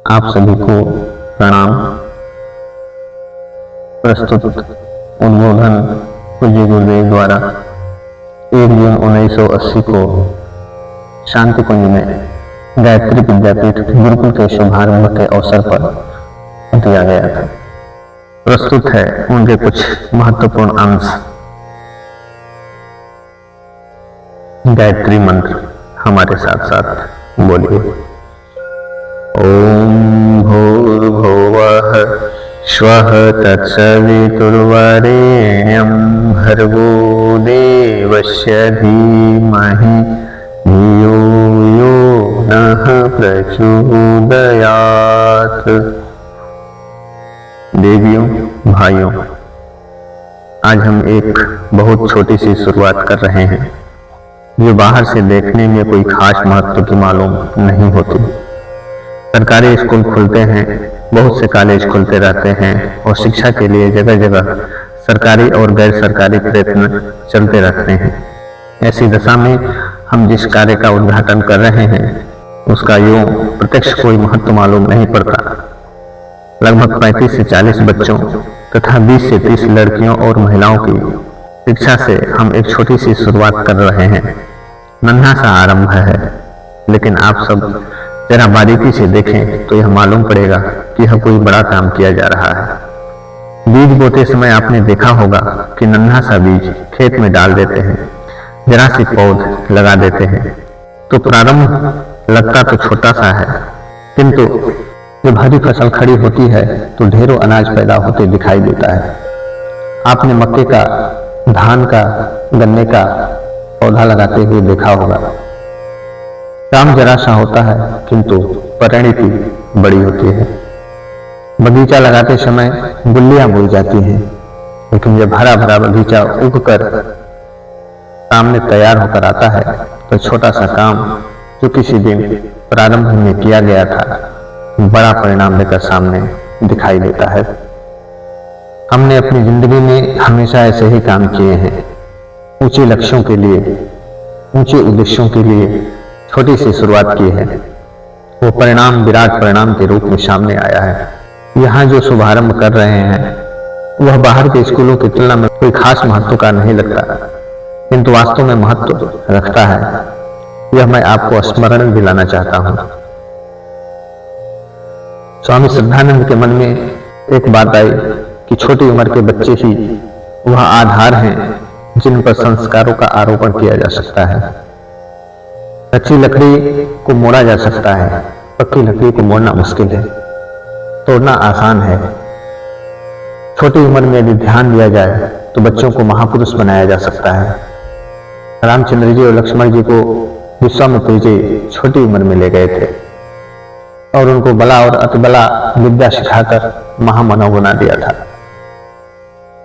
आप सभी को प्रणाम। प्रस्तुत उद्बोधन पूज्य गुरुदेव द्वारा 1 जून 1980 को शांति कुंज में गायत्री विद्यापीठ गुरुकुल के शुभारंभ के अवसर पर दिया गया था। प्रस्तुत है उनके कुछ महत्वपूर्ण अंश। गायत्री मंत्र हमारे साथ साथ बोलिए। ओम भूर्भुवः स्वः तत्सवितुर्वरेण्यं भर्गो देवस्य धीमहि धियो यो नः प्रचोदयात्। देवियों, भाइयों, आज हम एक बहुत छोटी सी शुरुआत कर रहे हैं जो बाहर से देखने में कोई खास महत्व की मालूम नहीं होती। सरकारी स्कूल खुलते हैं, बहुत से कॉलेज खुलते रहते हैं और शिक्षा के लिए जगह जगह सरकारी और गैर सरकारी प्रयत्न चलते रहते हैं। ऐसी दशा में हम जिस कार्य का उद्घाटन कर रहे हैं उसका यूं प्रत्यक्ष कोई महत्व मालूम नहीं पड़ता। लगभग 35 से 40 बच्चों तथा 20 से 30 लड़कियों और महिलाओं की शिक्षा से हम एक छोटी सी शुरुआत कर रहे हैं। नन्हा सा आरंभ है, लेकिन आप सब जरा बारीकी से देखें तो यह मालूम पड़ेगा कि यह कोई बड़ा काम किया जा रहा है। बीज बोते समय आपने देखा होगा कि नन्हा सा बीज खेत में डाल देते हैं, जरा सी पौध लगा देते हैं तो प्रारंभ लगता तो छोटा सा है, किंतु जब हरी फसल खड़ी होती है तो ढेरों अनाज पैदा होते दिखाई देता है। आपने मक्के का, धान का, गन्ने का पौधा लगाते हुए देखा होगा। काम जरा सा होता है किंतु परिणति बड़ी होती है। बगीचा लगाते समय गुल्लियां बोई जाती हैं, लेकिन जब हरा भरा बगीचा उगकर सामने तैयार होकर आता है तो छोटा सा काम जो किसी दिन प्रारंभ में किया गया था बड़ा परिणाम लेकर सामने दिखाई देता है। हमने अपनी जिंदगी में हमेशा ऐसे ही काम किए हैं। ऊंचे लक्ष्यों के लिए, ऊंचे उद्देश्यों के लिए छोटी सी शुरुआत की है। वो परिणाम विराट परिणाम के रूप में सामने आया है। यहाँ जो शुभारंभ कर रहे हैं वह बाहर के स्कूलों की तुलना में कोई खास महत्व का नहीं लगता, किंतु वास्तव में महत्व रखता है। यह मैं आपको स्मरण दिलाना चाहता हूँ। स्वामी श्रद्धानंद के मन में एक बात आई कि छोटी उम्र के बच्चे ही वह आधार हैं जिन पर संस्कारों का आरोपण किया जा सकता है। कच्ची लकड़ी को मोड़ा जा सकता है, पक्की लकड़ी को मोड़ना मुश्किल है, तोड़ना आसान है। छोटी उम्र में यदि ध्यान दिया जाए तो बच्चों को महापुरुष बनाया जा सकता है। रामचंद्र जी और लक्ष्मण जी को विश्वामित्र जी छोटी उम्र में ले गए थे और उनको बला और अतिबला विद्या सिखाकर महामानव बना दिया था।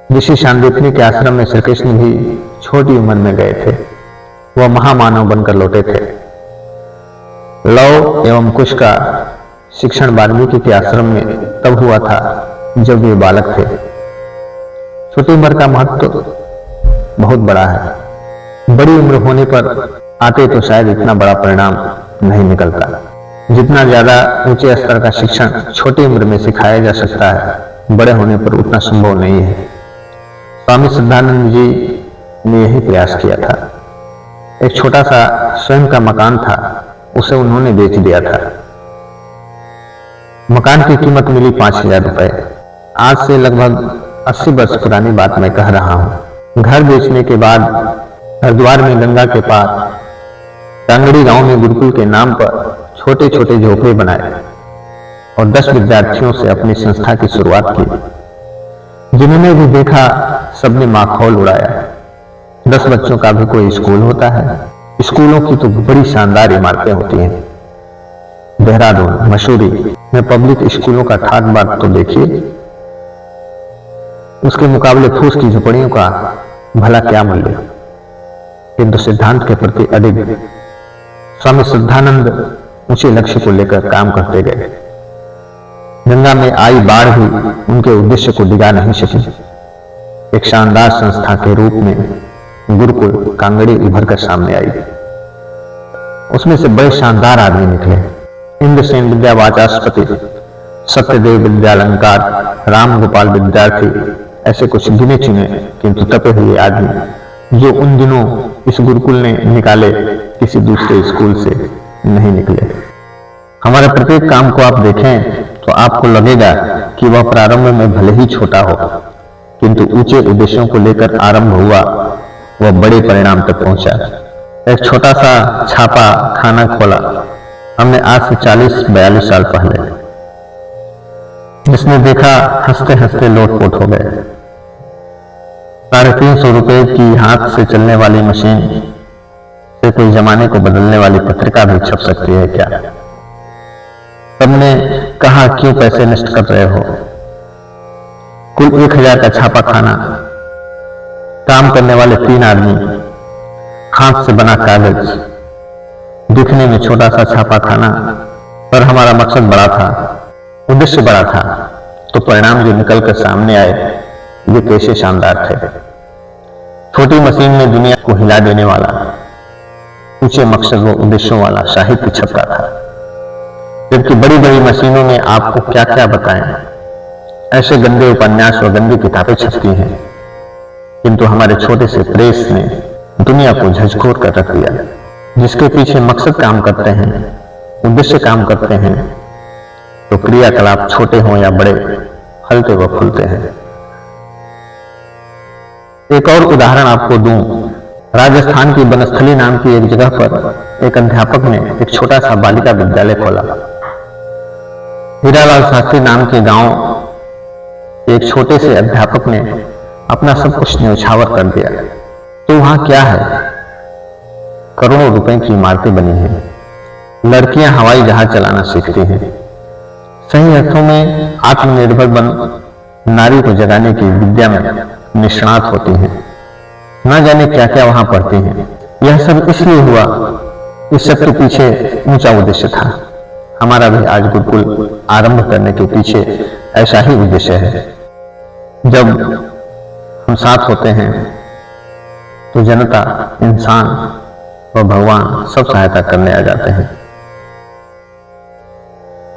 ऋषि शांडिल्य के आश्रम में श्री कृष्ण भी छोटी उम्र में गए थे, वह महामानव बनकर लौटे थे। लव एवं कुश का शिक्षण वाल्मीकि के आश्रम में तब हुआ था जब वे बालक थे। छोटी उम्र का महत्व बहुत बड़ा है। बड़ी उम्र होने पर आते तो शायद इतना बड़ा परिणाम नहीं निकलता। जितना ज्यादा ऊंचे स्तर का शिक्षण छोटी उम्र में सिखाया जा सकता है, बड़े होने पर उतना संभव नहीं है। स्वामी श्रद्धानंद जी ने यही प्रयास किया था। एक छोटा सा स्वयं का मकान था, उसे उन्होंने बेच दिया था। मकान की कीमत मिली 5000 रुपए। आज से लगभग 80 वर्ष पुरानी बात मैं कह रहा हूँ। घर बेचने के बाद हरिद्वार में गंगा के पार कांगड़ी गांव में गुरुकुल के नाम पर छोटे छोटे झोपड़े बनाए और 10 विद्यार्थियों से अपनी संस्था की शुरुआत की। जिन्होंने भी देखा सबने माखौल उड़ाया। 10 बच्चों का भी कोई स्कूल होता है। स्कूलों की तो बड़ी शानदार इमारतें होती हैं। देहरादून, मसूरी में पब्लिक स्कूलों का ठाट बाट तो देखिए, उसके मुकाबले फूस की झोपड़ियों का भला क्या मूल्य। किंतु सिद्धांत के प्रति अडिग स्वामी श्रद्धानंद ऊंचे लक्ष्य को लेकर काम करते गए। गंगा में आई बाढ़ भी उनके उद्देश्य को डिगा नहीं सकी। एक शानदार संस्था के रूप में गुरुकुल कांगड़ी उभर कर सामने आई। उसमें से बड़े शानदार आदमी निकले। इंद्रसेन विद्यावाचस्पति, सत्यदेव विद्यालंकार, राम गोपाल विद्यार्थी, ऐसे कुछ गिने चुने किंतु तपे हुए आदमी जो उन दिनों इस गुरुकुल ने निकाले, किसी दूसरे स्कूल से नहीं निकले। हमारे प्रत्येक काम को आप देखें तो आपको लगेगा कि वह प्रारंभ में भले ही छोटा हो, किंतु ऊंचे उद्देश्यों को लेकर आरंभ हुआ, वह बड़े परिणाम तक पहुंचा। एक छोटा सा छापा खाना खोला हमने आज से 40-42 साल पहले। जिसने देखा हंसते हंसते लोटपोट हो गए। 350 रुपए की हाथ से चलने वाली मशीन से कोई जमाने को बदलने वाली पत्रिका भी छप सकती है क्या? सबने कहा क्यों पैसे नष्ट कर रहे हो? कुल 1000 का छापा खाना, काम करने वाले 3 आदमी, हाथ से बना कागज, दिखने में छोटा सा छापा खाना, पर हमारा मकसद बड़ा था, उद्देश्य बड़ा था, तो परिणाम जो निकल कर सामने आए ये कैसे शानदार थे। छोटी मशीन में दुनिया को हिला देने वाला, ऊंचे मकसद व उद्देश्यों वाला साहित्य छपता था, जबकि बड़ी बड़ी मशीनों में आपको क्या क्या बताएं, ऐसे गंदे उपन्यास व गंदी किताबें छपती हैं, किंतु हमारे छोटे से प्रेस ने दुनिया को झकझोर कर रख दिया। जिसके पीछे मकसद काम करते हैं, उद्देश्य काम करते हैं, तो क्रियाकलाप छोटे हों या बड़े, फलते व फूलते हैं। एक और उदाहरण आपको दूं। राजस्थान की बनस्थली नाम की एक जगह पर एक अध्यापक ने एक छोटा सा बालिका विद्यालय खोला। हीरालाल शास्त्री नाम के गांव के एक छोटे से अध्यापक ने अपना सब कुछ न्यौछावर कर दिया। तो वहां क्या है? करोड़ों रुपए की इमारतें बनी हैं, लड़कियां हवाई जहाज चलाना सीखती हैं, सही अर्थों में आत्मनिर्भर बन नारी को जगाने की विद्या में निष्णात होती हैं। न जाने क्या क्या वहां पढ़ती हैं। यह सब इसलिए हुआ, इस सब के पीछे ऊंचा उद्देश्य था। हमारा भी आज गुरुकुल आरंभ करने के पीछे ऐसा ही उद्देश्य है। जब हम साथ होते हैं तो जनता, इंसान व भगवान सब सहायता करने आ जाते हैं।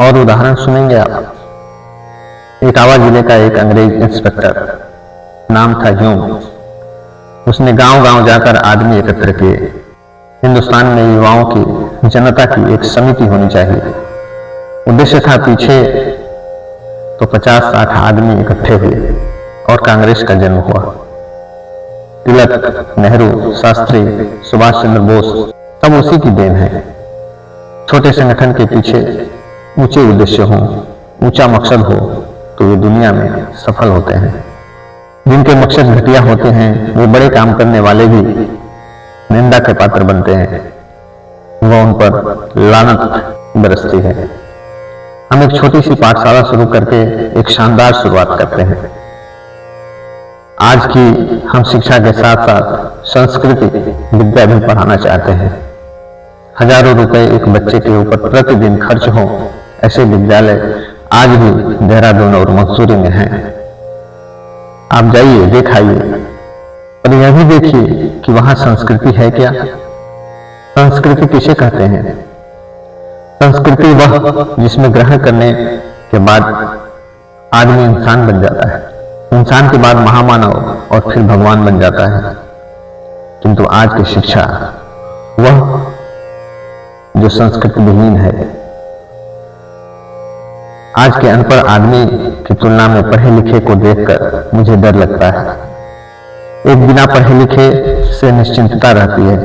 और उदाहरण सुनेंगे आप। इटावा जिले का एक अंग्रेज इंस्पेक्टर, नाम था ह्यूम, उसने गांव गांव जाकर आदमी एकत्र किए। हिंदुस्तान में युवाओं की, जनता की एक समिति होनी चाहिए। उद्देश्य था पीछे तो 50-60 आदमी इकट्ठे हुए और कांग्रेस का जन्म हुआ। तिलक, नेहरू, शास्त्री, सुभाष चंद्र बोस सब उसी की देन है। छोटे संगठन के पीछे ऊंचे उद्देश्य हो, ऊंचा मकसद हो, तो वे दुनिया में सफल होते हैं। जिनके मकसद घटिया होते हैं वे बड़े काम करने वाले भी निंदा के पात्र बनते हैं, वह उन पर लानत बरसती है। हम एक छोटी सी पाठशाला शुरू करके एक शानदार शुरुआत करते हैं। आज की हम शिक्षा के साथ साथ संस्कृति विद्या भी पढ़ाना चाहते हैं। हजारों रुपए एक बच्चे के ऊपर प्रतिदिन खर्च हो, ऐसे विद्यालय आज भी देहरादून और मसूरी में हैं। आप जाइए, दिखाइए, और यह भी देखिए कि वहां संस्कृति है क्या। संस्कृति किसे कहते हैं? संस्कृति वह जिसमें ग्रहण करने के बाद आदमी इंसान बन जाता है, इंसान के बाद महामानव और फिर भगवान बन जाता है। किंतु आज की शिक्षा वह जो संस्कृति विहीन है। आज के अनपढ़ आदमी की तुलना में पढ़े लिखे को देखकर मुझे डर लगता है। एक बिना पढ़े लिखे से निश्चिंतता रहती है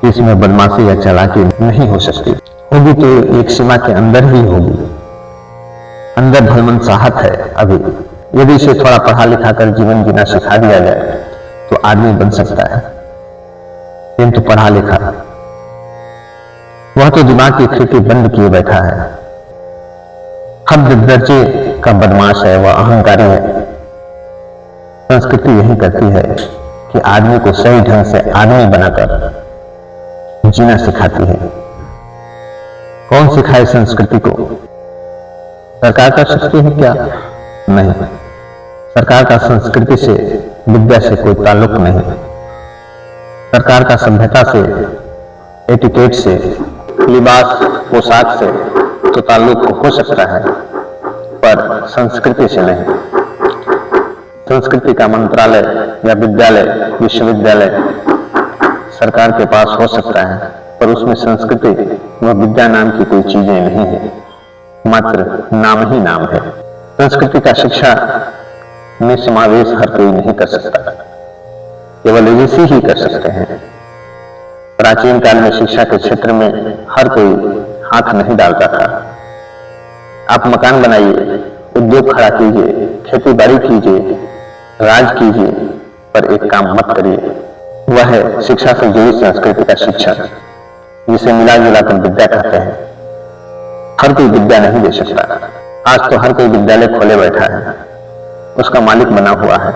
कि इसमें बदमाशी या चालाकी नहीं हो सकती। होगी तो एक सीमा के अंदर ही होगी। अंदर भलमनसाहत है अभी। यदि इसे थोड़ा पढ़ा लिखा कर जीवन जीना सिखा दिया जाए तो आदमी बन सकता है। किंतु पढ़ा लिखा वह तो दिमाग की खिड़की बंद किए बैठा है। हद दर्जे का बदमाश है, वह अहंकारी है। संस्कृति यही करती है कि आदमी को सही ढंग से आदमी बनाकर जीना सिखाती है। कौन सिखाए संस्कृति को? सरकार कर सकती है क्या? नहीं। सरकार का संस्कृति से, विद्या से कोई ताल्लुक नहीं। सरकार का सभ्यता से, एटिकेट से, लिबास पोशाक से तो ताल्लुक हो सकता है, पर संस्कृति से नहीं। संस्कृति का मंत्रालय या विद्यालय, विश्वविद्यालय सरकार के पास हो सकता है, पर उसमें संस्कृति व विद्या नाम की कोई चीजें नहीं है, मात्र नाम ही नाम है। संस्कृति का शिक्षा में समावेश हर कोई नहीं कर सकता, केवल ऋषि ही कर सकते हैं। प्राचीन काल में शिक्षा के क्षेत्र में हर कोई हाथ नहीं डालता था। आप मकान बनाइए, उद्योग खड़ा कीजिए, खेती बाड़ी कीजिए, राज कीजिए, पर एक काम मत करिए, वह है शिक्षा से जुड़ी संस्कृति का शिक्षा, जिसे मिला जुलाकर विद्या कहते हैं। हर कोई विद्या नहीं दे सकता। आज तो हर कोई विद्यालय खोले बैठा है, उसका मालिक बना हुआ है,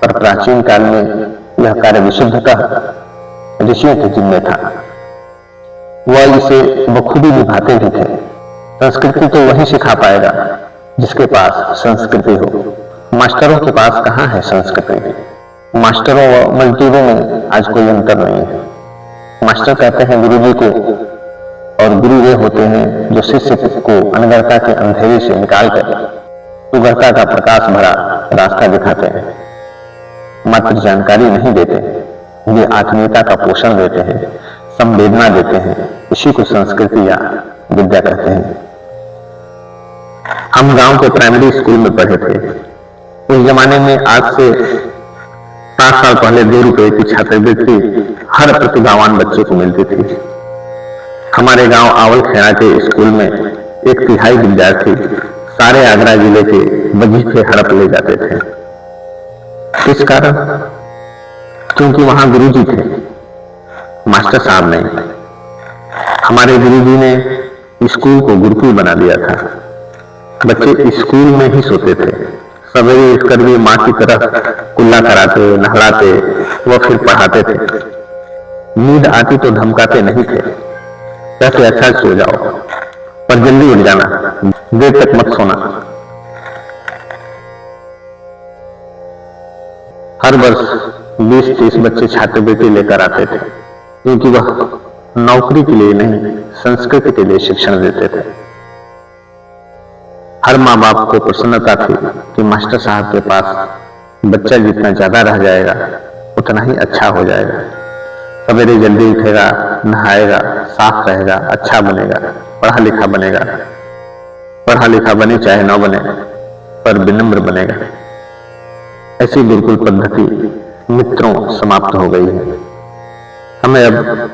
पर प्राचीन काल में यह कार्य विशुद्धतः ऋषियों के जिम्मे था। वह इसे बखूबी निभाते भी थे। संस्कृति तो वही सिखा पाएगा जिसके पास संस्कृति हो। मास्टरों के पास कहाँ है संस्कृति? मास्टरों व मजदूरों में आज कोई अंतर नहीं है। मास्टर कहते हैं गुरुजी को, और गुरु वे होते हैं जो शिष्य को अनगरता के अंधेरे से निकालकर सुगरता का प्रकाश भरा रास्ता दिखाते हैं। मात्र जानकारी नहीं देते, वे आत्मीयता का पोषण देते हैं, संवेदना देते हैं। इसी को संस्कृति या विद्या कहते हैं। हम गांव के प्राइमरी स्कूल में पढ़े थे। उस जमाने में आज से 7 साल पहले 2 रुपए की छात्रवृत्ति हर प्रतिभावान बच्चे को मिलती थी। हमारे गांव आवल खेड़ा के स्कूल में 1/3 विद्यार्थी सारे आगरा जिले के वजीफे हड़प ले जाते थे। किस कारण? क्योंकि वहां गुरुजी थे, मास्टर साहब नहीं। हमारे गुरुजी ने स्कूल को गुरुकुल बना दिया था। बच्चे स्कूल में ही सोते थे। सवेरे उठकर भी माँ की तरह कुल्ला कराते, नहलाते व फिर पढ़ाते थे। नींद आती तो धमकाते नहीं थे, कहते अच्छा सो जाओ, पर जल्दी उठ जाना, देर तक मत सोना। हर वर्ष 20-30 बच्चे छात्रवृत्ति लेकर आते थे, क्योंकि वह नौकरी के लिए नहीं, संस्कृति के लिए शिक्षण देते थे। हर माँ बाप को प्रसन्नता थी कि मास्टर साहब के पास बच्चा जितना ज्यादा रह जाएगा उतना ही अच्छा हो जाएगा। सवेरे जल्दी उठेगा, नहाएगा, साफ रहेगा, अच्छा बनेगा, पढ़ा लिखा बनेगा। पढ़ा लिखा बने चाहे न बने, पर विनम्र बनेगा। ऐसी गुरुकुल पद्धति मित्रों समाप्त हो गई है। हमें अब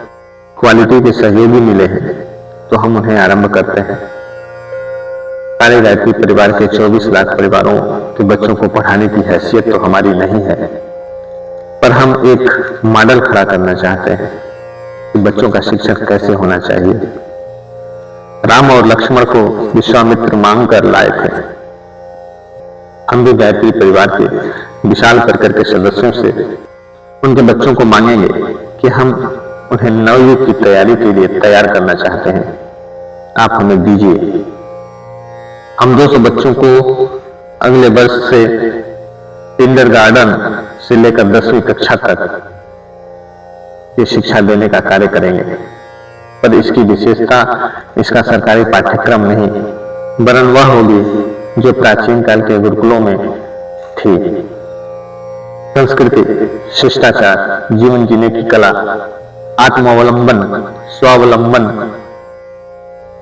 क्वालिटी के सहयोगी मिले हैं, तो हम उन्हें आरंभ करते हैं। सारे गायत्री परिवार के 24 लाख परिवारों के बच्चों को पढ़ाने की हैसियत तो हमारी नहीं है, पर हम एक मॉडल खड़ा करना चाहते हैं कि बच्चों का शिक्षक कैसे होना चाहिए। राम और लक्ष्मण को विश्वामित्र मांग कर लाए थे। हम भी गायत्री परिवार के विशाल परिकर के सदस्यों से उनके बच्चों को मांगेंगे कि हम उन्हें नवयुग की तैयारी के लिए तैयार करना चाहते हैं। आप हमें दीजिए। हम 200 बच्चों को अगले वर्ष से किंडरगार्टन से लेकर 10वीं कक्षा तक ये शिक्षा देने का कार्य करेंगे, पर इसकी विशेषता इसका सरकारी पाठ्यक्रम नहीं, वरन वह होगी जो प्राचीन काल के गुरुकुलों में थी। संस्कृति, शिष्टाचार, जीवन जीने की कला, आत्मावलंबन, स्वावलंबन,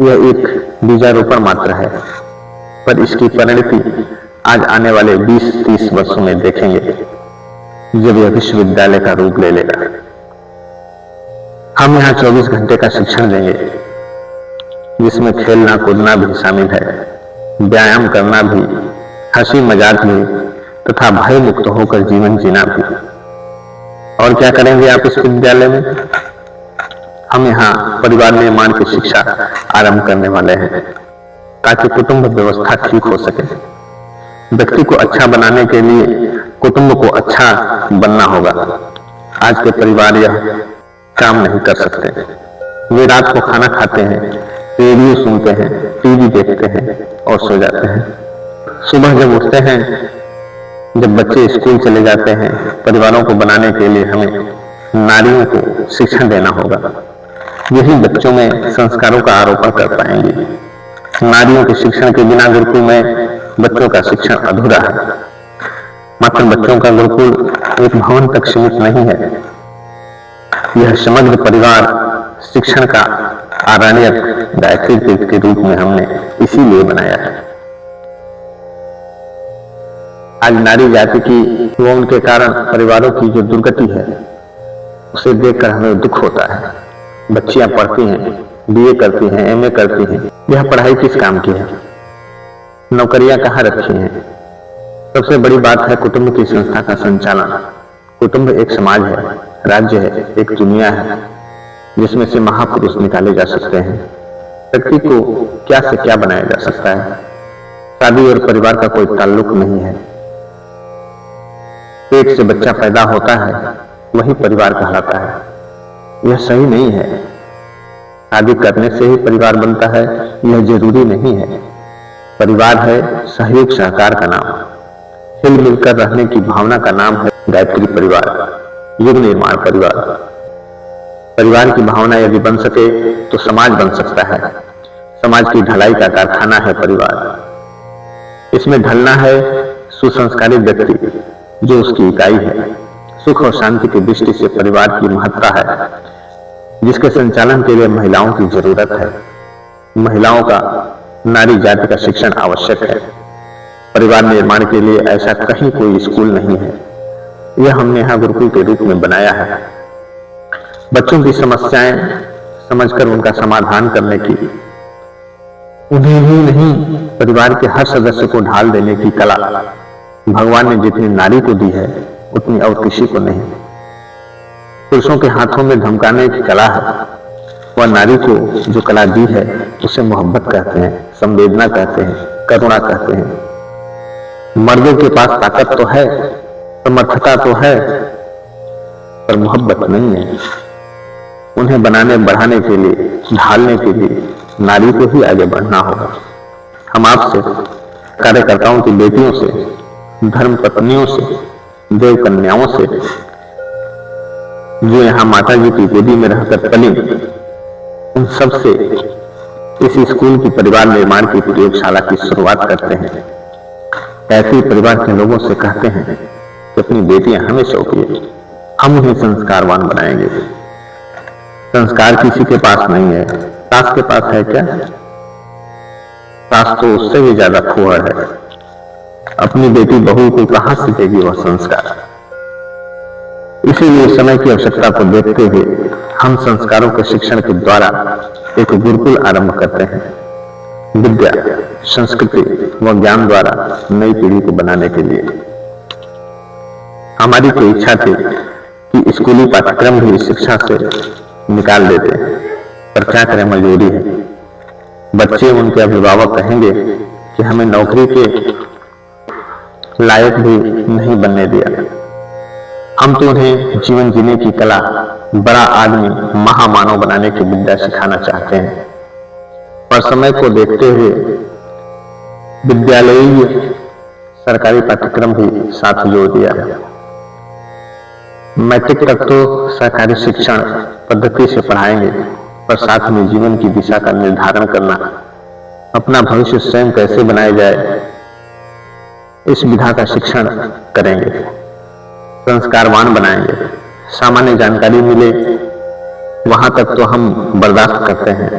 यह एक बीजारोपण मात्र है, पर इसकी परिणति आज आने वाले 20-30 वर्षों में देखेंगे, जब यह विश्वविद्यालय का रूप ले लेगा। हम यहाँ 24 घंटे का शिक्षण देंगे, जिसमें खेलना कूदना भी शामिल है, व्यायाम करना भी, हंसी मजाक भी, तथा भय मुक्त होकर जीवन जीना भी। और क्या करेंगे आप इस विद्यालय में? हम यहाँ परिवार निर्माण की शिक्षा आरंभ करने वाले हैं, ताकि कुटुंब व्यवस्था ठीक हो सके। व्यक्ति को अच्छा बनाने के लिए कुटुंब को अच्छा बनना होगा। आज के परिवार यह काम नहीं कर सकते। वे रात को खाना खाते हैं, रेडियो सुनते हैं, टीवी देखते हैं और सो जाते हैं। सुबह जब उठते हैं, जब बच्चे स्कूल चले जाते हैं, परिवारों को बनाने के लिए हमें नारियों को शिक्षण देना होगा। यही बच्चों में संस्कारों का आरोपण कर पाएंगे। नारियों के शिक्षण के बिना गुरुकुल में बच्चों का शिक्षण अधूरा है। मात्र बच्चों का गुरुकुल एक भवन तक सीमित नहीं है, यह समग्र परिवार शिक्षण का आरण्यक गायत्री तीर्थ के रूप में हमने इसीलिए बनाया है। आज नारी जाति की व उनके कारण परिवारों की जो दुर्गति है उसे देखकर हमें दुख होता है। बच्चियां पढ़ती हैं, बीए करती हैं, एमए करती हैं, यह पढ़ाई किस काम की है? नौकरियां कहाँ रखी हैं? सबसे बड़ी बात है कुटुंब की संस्था का संचालन। कुटुंब एक समाज है, राज्य है, एक दुनिया है जिसमें से महापुरुष निकाले जा सकते हैं। व्यक्ति को क्या से क्या बनाया जा सकता है। शादी और परिवार का कोई ताल्लुक नहीं है। पेट से बच्चा पैदा होता है वही परिवार कहलाता है। यह सही नहीं है। शादी करने से ही परिवार बनता है यह जरूरी नहीं है। परिवार है सहयोग सहकार का नाम, हिल मिलकर रहने की भावना का नाम है गायत्री परिवार, युग निर्माण परिवार। परिवार की भावना यदि बन सके तो समाज बन सकता है। समाज की ढलाई का कारखाना है परिवार। इसमें ढलना है सुसंस्कारित व्यक्ति जो उसकी इकाई है। सुख और शांति की दृष्टि से परिवार की महत्ता है जिसके संचालन के लिए महिलाओं की जरूरत है। महिलाओं का नारी जाति का शिक्षण आवश्यक है। परिवार निर्माण के लिए ऐसा कहीं कोई स्कूल नहीं है। यह हमने यहाँ गुरुकुल के रूप में बनाया है। बच्चों की समस्याएं समझकर उनका समाधान करने की, उन्हें ही नहीं परिवार के हर सदस्य को ढाल देने की कला भगवान ने जितनी नारी को दी है उतनी और किसी को नहीं। पुरुषों के हाथों में धमकाने की कला है, वह नारी को जो कला दी है उसे मोहब्बत कहते हैं, संवेदना कहते हैं, करुणा कहते हैं। मर्दों के पास ताकत तो है, समर्थता तो है, पर मोहब्बत नहीं है। उन्हें बनाने बढ़ाने के लिए, ढालने के लिए नारी को ही आगे बढ़ना होगा। हम आपसे, कार्यकर्ताओं की बेटियों से, धर्म पत्नियों से, देव कन्याओं से, जो यहाँ माता जी की गोदी में रहकर पली, उन सब से इस स्कूल की परिवार निर्माण की प्रयोगशाला की शुरुआत करते हैं। ऐसे परिवार के लोगों से कहते हैं कि अपनी बेटियां हमें सौंपिए, हम उन्हें संस्कारवान बनाएंगे। संस्कार किसी के पास नहीं है। सास के पास है क्या? सास तो उससे भी ज्यादा फुहर है। अपनी बेटी बहू को कहां से देगी वह संस्कार? इसीलिए समय की आवश्यकता को देखते हुए हम संस्कारों के शिक्षण के द्वारा एक गुरुकुल आरंभ करते हैं। विद्या, संस्कृति व ज्ञान द्वारा नई पीढ़ी को बनाने के लिए। हमारी तो इच्छा थी कि स्कूली पाठ्यक्रम भी शिक्षा से निकाल देते, पर क्या करें, मजबूरी है। बच्चे, उनके अभिभावक कहेंगे कि हमें नौकरी के लायक भी नहीं बनने दिया। हम तो उन्हें जीवन जीने की कला, बड़ा आदमी, महामानव बनाने की विद्या सिखाना चाहते हैं। पर समय को देखते हुए विद्यालयीय सरकारी पाठ्यक्रम भी साथ जोड़ दिया है। मैट्रिक तक तो सरकारी शिक्षण पद्धति से पढ़ाएंगे, पर साथ में जीवन की दिशा का निर्धारण करना, अपना भविष्य स्वयं कैसे बनाया जाए, इस विधा का शिक्षण करेंगे। संस्कारवान बनाएंगे। सामान्य जानकारी मिले वहां तक तो हम बर्दाश्त करते हैं,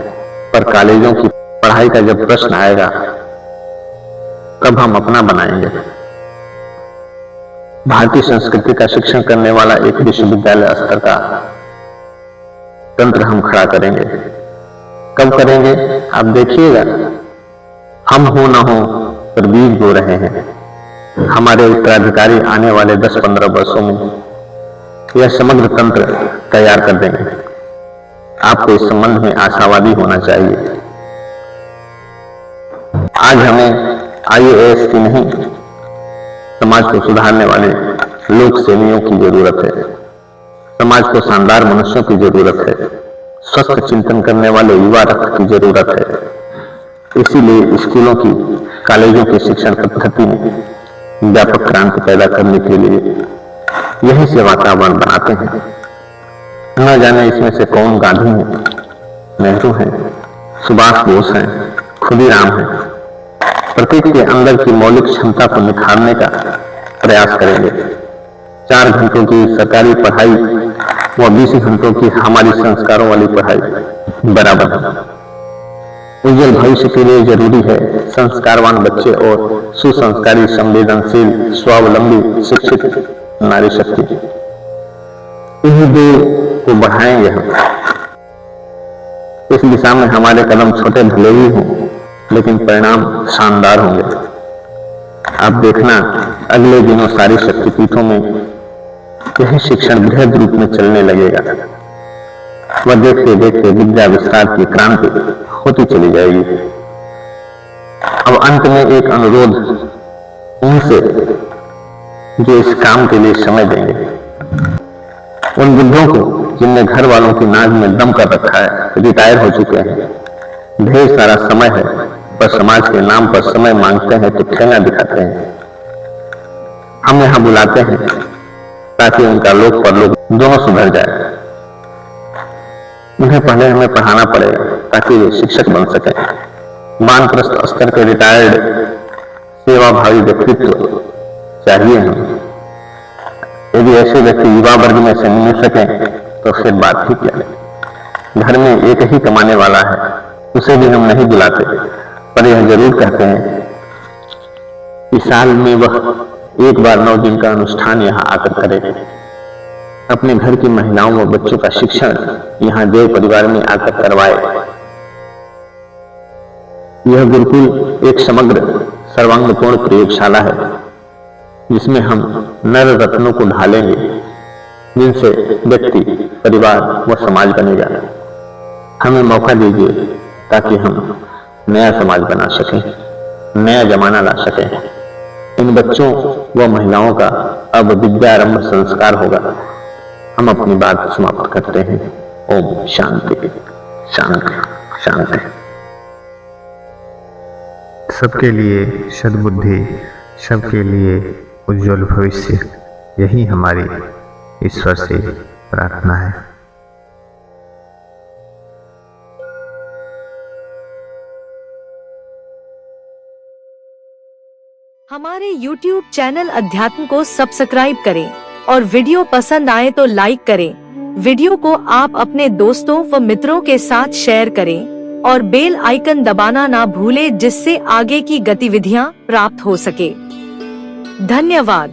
पर कॉलेजों की पढ़ाई का जब प्रश्न आएगा तब हम अपना बनाएंगे। भारतीय संस्कृति का शिक्षण करने वाला एक विश्वविद्यालय स्तर का तंत्र हम खड़ा करेंगे। कब करेंगे आप देखिएगा। हम हो न हो पर बीज बो रहे हैं। हमारे उत्तराधिकारी आने वाले 10-15 वर्षों में यह समग्र तंत्र तैयार कर देंगे। आपको इस संबंध में आशावादी होना चाहिए। आज हमें IAS की नहीं, समाज को सुधारने वाले लोक सेवियों की जरूरत है। समाज को शानदार मनुष्यों की जरूरत है। स्वस्थ चिंतन करने वाले युवा रक्त की जरूरत है। इसीलिए स्कूलों की, कॉलेजों की शिक्षण पद्धति में व्यापक क्रांति पैदा करने के लिए यही से वातावरण बनाते हैं। न जाने इसमें से कौन गांधी हैं, नेहरू हैं, सुभाष बोस हैं, खुद ही राम है। प्रत्येक के अंदर की मौलिक क्षमता को निखारने का प्रयास करेंगे। 4 घंटों की सरकारी पढ़ाई व 20 घंटों की हमारी संस्कारों वाली पढ़ाई बराबर है। उज्जवल भविष्य के लिए जरूरी है संस्कारवान बच्चे और सुसंस्कारी, संवेदनशील, स्वावलंबी, शिक्षित नारी शक्ति। इन्हीं दो को बढ़ाएंगे हम। इस दिशा में हमारे कदम छोटे भले ही हों, लेकिन परिणाम शानदार होंगे। आप देखना, अगले दिनों सारी शक्तिपीठों में यही शिक्षण बृहद रूप में चलने लगेगा। वह देखते देखते विद्या विस्तार की क्रांति होती चली जाएगी। अब अंत में एक अनुरोध उनसे जो इस काम के लिए समय देंगे, उन बुद्धों को जिनने घर वालों की नाक में दम कर रखा है, रिटायर हो चुके हैं, ढेर सारा समय है, पर समाज के नाम पर समय मांगते हैं तो ठेंगा दिखाते हैं। हम यहां बुलाते हैं ताकि उनका लोक परलोक दोनों सुधर जाए। उन्हें पहले हमें पढ़ाना पड़ेगा ताकि वे शिक्षक बन सके। वानप्रस्थ स्तर के रिटायर्ड सेवाभावी व्यक्तित्व चाहिए हमें। यदि ऐसे व्यक्ति युवा वर्ग में से मिल सके तो फिर बात ही क्या। घर में एक ही कमाने वाला है, उसे भी हम नहीं बुलाते, पर यह जरूर कहते हैं कि साल में वह एक बार 9 दिन का अनुष्ठान यहाँ आकर करे। अपने घर की महिलाओं व बच्चों का शिक्षण यहाँ देव परिवार में आकर करवाए। यह गुरुकुल एक समग्र सर्वांगपूर्ण प्रयोगशाला है, जिसमें हम नर रत्नों को ढालेंगे, जिनसे व्यक्ति, परिवार व समाज बनेगा। हमें मौका दीजिए ताकि हम नया समाज बना सकें, नया जमाना ला सकें। इन बच्चों व महिलाओं का अब विद्यारंभ संस्कार होगा। हम अपनी बात समाप्त करते हैं। ओम शांति शांति शांति। सबके लिए सद्बुद्धि, सबके लिए उज्जवल भविष्य, यही हमारी ईश्वर से प्रार्थना है। हमारे YouTube चैनल अध्यात्म को सब्सक्राइब करें और वीडियो पसंद आए तो लाइक करें। वीडियो को आप अपने दोस्तों व मित्रों के साथ शेयर करें और बेल आइकन दबाना ना भूलें, जिससे आगे की गतिविधियां प्राप्त हो सके। धन्यवाद।